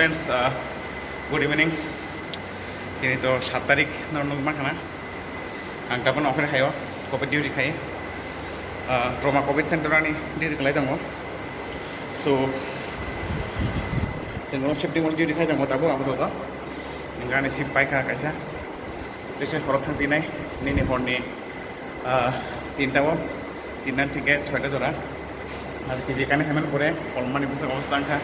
Friends good evening दिनै तो 7 तारिख मा खाना आं गाबोन अफार हायो कोविड डिउटी खायो ट्रमा कोविड सेंटरानि डिउटी खालाय दङ सो जोङो सेफ्टि मस डिउटी खाय दङ दाबो आबो दङ गाने सि पाइखा कायसा पेशेंट हराव थांफिनाय निनि हरनि 3टाव 3 टिकेट 6टा जरा आरो बेखायनो हेमेन करे अलमानि बुसा अबस्था आंखा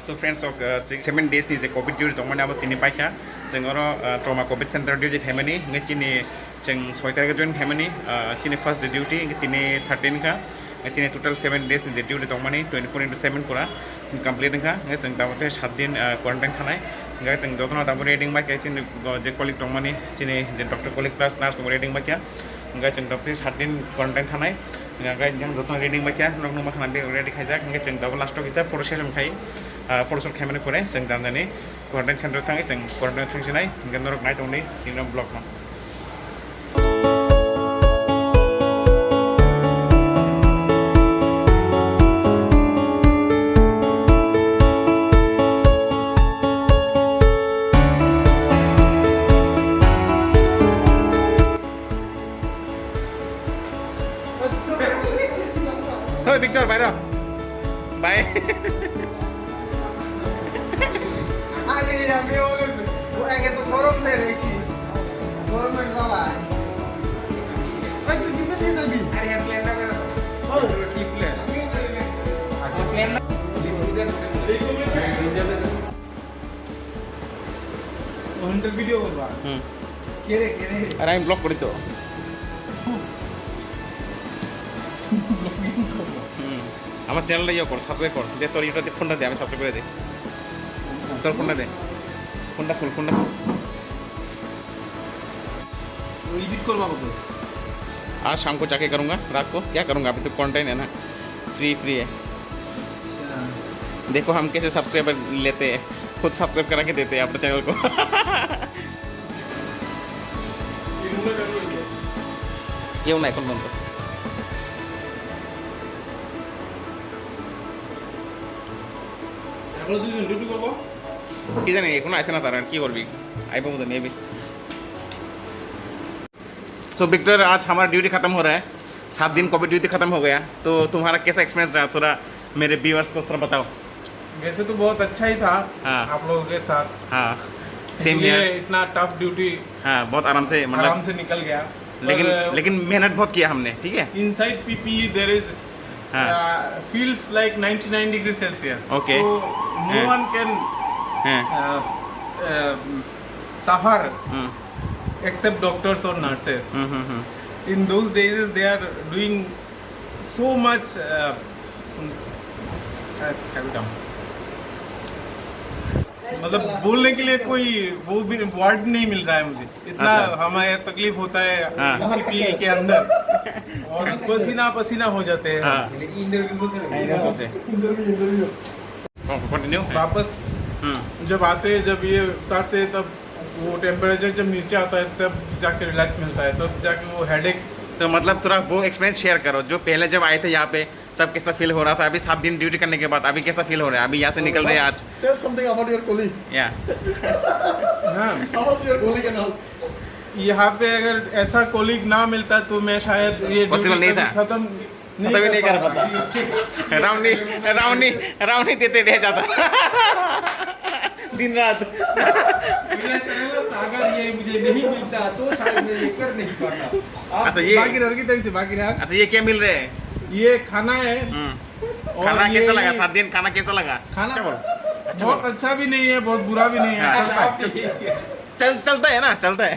So friends, 7 days ni je COVID duty tongmani abo tini paikha jengoro trauma COVID center duty khaimani nge chini jeng 6 tarikh join khaimani chini first duty nge tini 13 kha nge chini total 7 days ni duty tongmani 24/7 pura chini complete kha nge jeng dabote 7 din quarantine khanai nge jeng jotona dabo reading ba ke chini je colleague tongmani chini je doctor colleague plus nurse reading ba kya nge jeng dabote 7 din quarantine khanai nge jeng jotona reading ba kya nok nok khana ready khaijak nge jeng dabo last of hisa photo session khai फटोशट खालामनानै करे जों जानानै quarantine सेन्टाराव थाङो जों quarantine थांसिनाय नरक नाय दंनै दिनो ब्लग मा thôi Victor bye rồi bye আগে আমি ও আগে তো গরম লে রইছি গরমের জ্বালায় ওই তুই দিবে দিয়ে যাবি আরে প্ল্যান না ও কি প্ল্যান আগে প্ল্যান না ওনটা ভিডিও করবা কে রে আরে আমি ব্লগ করি তো আমার চ্যানেলটা ইয়ে কর সাবস্ক্রাইব কর দে তোর ইউটিউবে ফোনটা দে আমি সাবস্ক্রাইব করে দে তোর फोन दे फोन खोल एडिट करवा बोल आज शाम को जाके करूँगा रात को क्या करूँगा अभी तो क्वारंटाइन है ना फ्री है देखो हम कैसे सब्सक्राइबर लेते हैं खुद सब्सक्राइब करा के देते हैं अपने चैनल को क्यों ना এখন বন্ধ এখন দুইজন ডিউটি করব কি জানি এখনো আসে না তারা কি করবি আইবো মতো মেবি सो विक्टर आज हमारा ड्यूटी खत्म हो रहा है 7 दिन कोविड ड्यूटी खत्म हो गया तो तुम्हारा कैसा एक्सपीरियंस रहा थोड़ा मेरे व्यूअर्स को थोड़ा बताओ वैसे तो बहुत अच्छा ही था हाँ। आप लोगों के साथ हाँ सेम ये हियर इतना टफ ड्यूटी हाँ बहुत आराम से आराम से निकल गया लेकिन मेहनत बहुत किया हमने ठीक है inside PPE there is feels like 99 degrees Celsius. Okay. So no one can suffer except doctors or nurses. In those days they are doing so much मतलब बोलने के लिए कोई वो भी वर्ड नहीं मिल रहा है मुझे, इतना अच्छा। हमें तकलीफ होता है हाँ। पी के अंदर और पसीना पसीना हो जाते हैं। हाँ इंटरव्यू कंटिन्यू वापस जब आते हैं, जब ये उतारते हैं, तब वो टेम्परेचर जब नीचे आता है तब जाके रिलैक्स मिलता है, तब जाके वो हेडेक। तो मतलब थोड़ा वो एक्सपीरियंस शेयर करो, जो पहले जब आए थे यहाँ पे तब कैसा फील हो रहा था, अभी 7 दिन ड्यूटी करने के बाद अभी कैसा फील हो रहा है, अभी यहाँ से निकल रहे हैं आज tell something about your colleague या हाँ, how was your colleague and all यहाँ पे अगर ऐसा कोलीग ना मिलता तो मैं शायद ये Possible नहीं ड्यूटी था। खत्म तभी नहीं कर पाता। राउंड देते रह जाता दिन रात। अगर ये मुझे नहीं मिलता तो शायद मैं ये कर नहीं पाता। अच्छा, ये- बाकी रह की तरफ से बाकी रहा, अच्छा ये क्या मिल रहे हैं? ये खाना है और खाना ये कैसा लगा? 7 दिन खाना कैसा लगा? खाना अच्छा बोल। बहुत अच्छा भी नहीं है, बहुत बुरा भी नहीं है। अच्छा, चलता है ना, चलता है।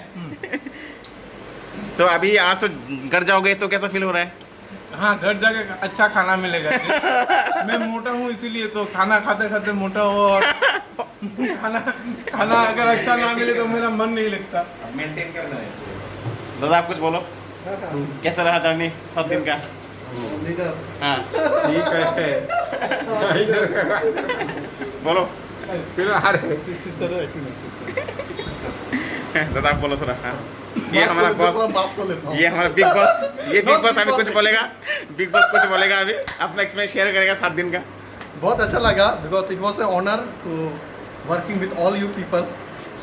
तो अभी आज तो घर जाओगे तो कैसा फील हो रहा है? हाँ, घर जाके अच्छा खाना मिलेगा। मैं मोटा हूँ इसीलिए तो खाना खाते खाते मोटा हो, और खाना अगर अच्छा ना मिले तो मेरा मन नहीं लगता। दादा आप कुछ बोलो, कैसा रहा जर्नी 7 दिन का? लीडर हाँ ठीक है। बोलो फिर अरे सिस्टर है कि नहीं सिस्टर दादा आप बोलो थोड़ा। हाँ ये हमारा बॉस, बास को लेता हूं ये हमारा बिग बॉस, ये बिग बॉस अभी कुछ बोलेगा, बिग बॉस कुछ बोलेगा अभी, अपना एक्सपीरियंस शेयर करेगा 7 दिन का। बहुत अच्छा लगा because it was a honour to working with all you people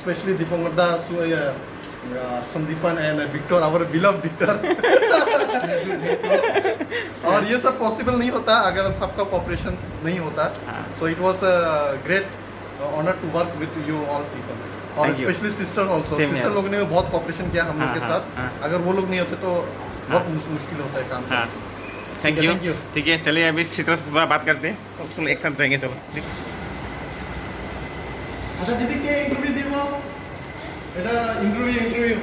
specially दीपंगदा Sandipan and Victor our beloved Victor और ये सब पॉसिबल नहीं होता अगर सबका कोऑपरेशन नहीं होता हाँ। So it was great honour to work with you all people और Thank you. Specially sister also Same here. Sister लोगों ने बहुत कोऑपरेशन किया हम लोग हाँ, के हाँ, साथ हाँ। अगर वो लोग नहीं होते तो बहुत मुश्किल होता है काम हाँ करना। थैंक है, यू thank you. ठीक है, चलिए अभी सिस्टर से थोड़ा बात करते हैं, तो चलो एक साथ जाएंगे। चलो আচ্ছা দিদি কে इंटरव्यू দিব এটা इंटरव्यू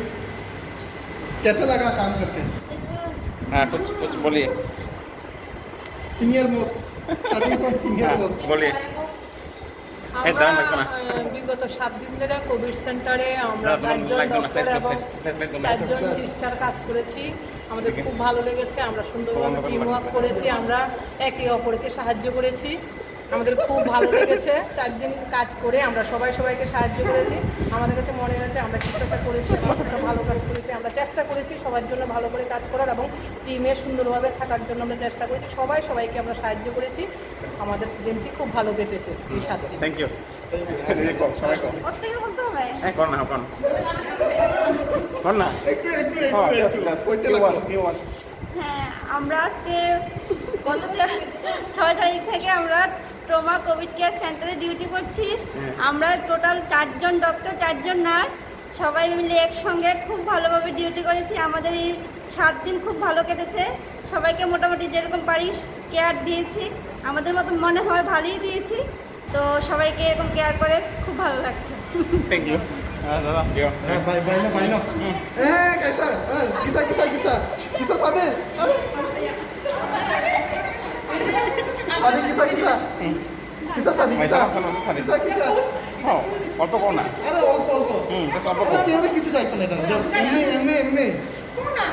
कैसा लगा काम करके हाँ कुछ बोलिए। Senior most starting from senior हाँ, मोस्ट बोलिए। এই দাঁড়ান, লাগবে না। বিগত 7 দিন ধরে কোভিড সেন্টারে আমরা না, তোমার 4জন লাগবে না, ডক্টর ফ্ল্যাশ এবং লাইট, ফ্ল্যাশ লাইট, 4জন সিস্টার কাজ করেছি। আমাদের খুব ভালো লেগেছে, আমরা সুন্দরভাবে টিম ওয়ার্ক করেছি, আমরা একে অপরকে সাহায্য করেছি, আমাদের খুব ভালো লেগেছে। 4 দিন কাজ করে আমরা সবাইকে সাহায্য করেছি। আমাদের কাছে মনে হয়েছে আমরা কিছু একটা করেছি, আমরা ভালো কাজ করেছি, আমরা চেষ্টা করেছি সবার জন্য ভালো করে কাজ করার এবং টিমে সুন্দরভাবে থাকার জন্য আমরা চেষ্টা করেছি। সবাইকে আমরা সাহায্য করেছি। আমাদের দিনটি খুব ভালো কেটেছে এই 7 দিন। Thank you. সবাই কর। ওর থেকে বলতে হবে। হ্যাঁ কর না, কর না। একটু হ্যাঁ, আমরা আজকে গত 6 তারিখ থেকে আমরা ট্রমা কোভিড কেয়ার সেন্টারে ডিউটি করছি। আমরা টোটাল 4 জন ডক্টর, 4 জন নার্স সবাই মিলে একসঙ্গে খুব ভালোভাবে ডিউটি করেছি। আমাদের এই 7 দিন খুব ভালো কেটেছে। সবাইকে মোটামুটি যেরকম পারি কেয়ার দিয়েছি, আমাদের মতো মনে হয় ভালোই দিয়েছি। তো সবাইকে এরকম কেয়ার করে খুব ভালো লাগছে। Thank you. দাদা দিও। भाई ना ए कैसा किसा सादे सादे ভাই সালাম সালাম সালাম। किसा হ্যাঁ অল্প কর না। अरे অল্প জাস্ট অল্প কর। কেউ কিছু চাইতো না এটা জাস্ট এমনি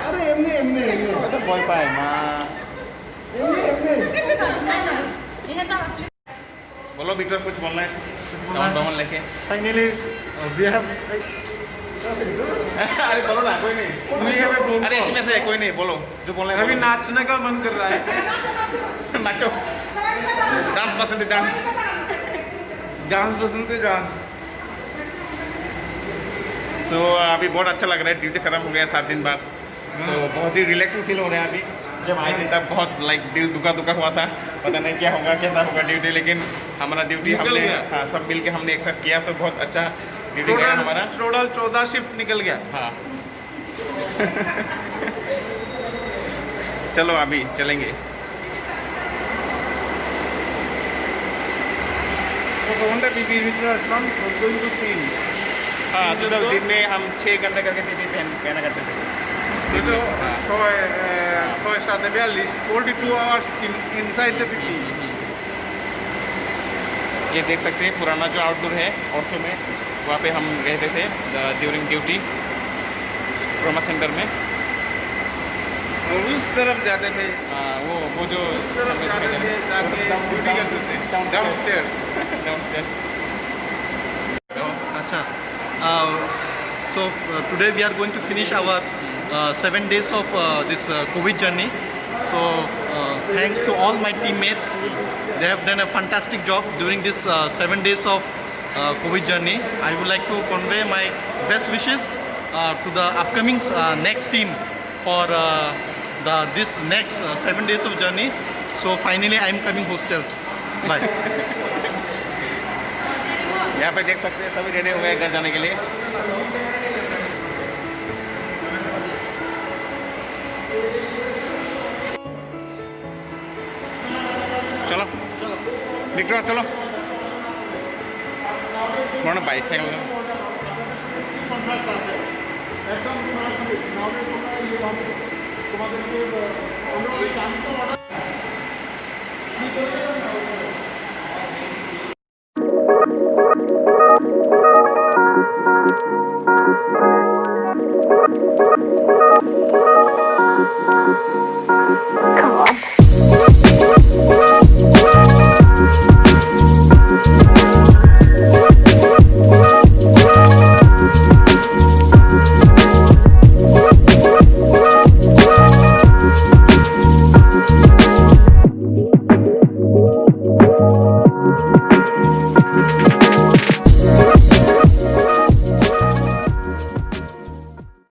আরে এমনি তো ভয় পায় মা। बोलो विक्टर कुछ बोलना है, साउंड डाउन लेके। फाइनली वी हैव अरे बोलो ना, कोई नहीं। अरे इसमें से कोई नहीं, बोलो जो बोलना है। अभी बोलो। नाचने का मन कर रहा है। नाचो, डांस पसंद है, डांस। डांस पसंद है, डांस। सो अभी बहुत अच्छा लग रहा है, ड्यूटी खत्म हो गया 7 दिन बाद। सो बहुत ही रिलैक्सिंग फील हो रहा है अभी। जब आए थे तब बहुत दिल दुखा हुआ था, पता नहीं क्या होगा कैसा होगा ड्यूटी, लेकिन हमारा ड्यूटी निकल हमने गया। हाँ सब मिल के हमने एक साथ किया, तो बहुत अच्छा ड्यूटी गया हमारा। टोटल 14 शिफ्ट निकल गया। हाँ चलो अभी चलेंगे। हाँ तो दिन में हम 6 घंटे करके पीपी पहना करते थे। Det är 42 hours inside the PPE. ये देख सकते हैं पुराना जो आउटडोर है ऑर्थो में, वहाँ पे हम रहते थे ड्यूरिंग ड्यूटी ट्रॉमा सेंटर में। और उस तरफ जाते थे, वो जो उस तरफ जाते थे जाके ड्यूटी करते थे downstairs. Acha. So today we are going to finish our 7 days of this COVID journey. So thanks to all my teammates. They have done a fantastic job during this 7 days of COVID journey. I would like to convey my best wishes to the upcoming next team for this next 7 days of journey. So finally I am coming hostel. Bye. यहाँ पे देख सकते हैं सभी ready हुए हैं घर जाने के लिए। चलो विक्टर चलो बड़ा बाइक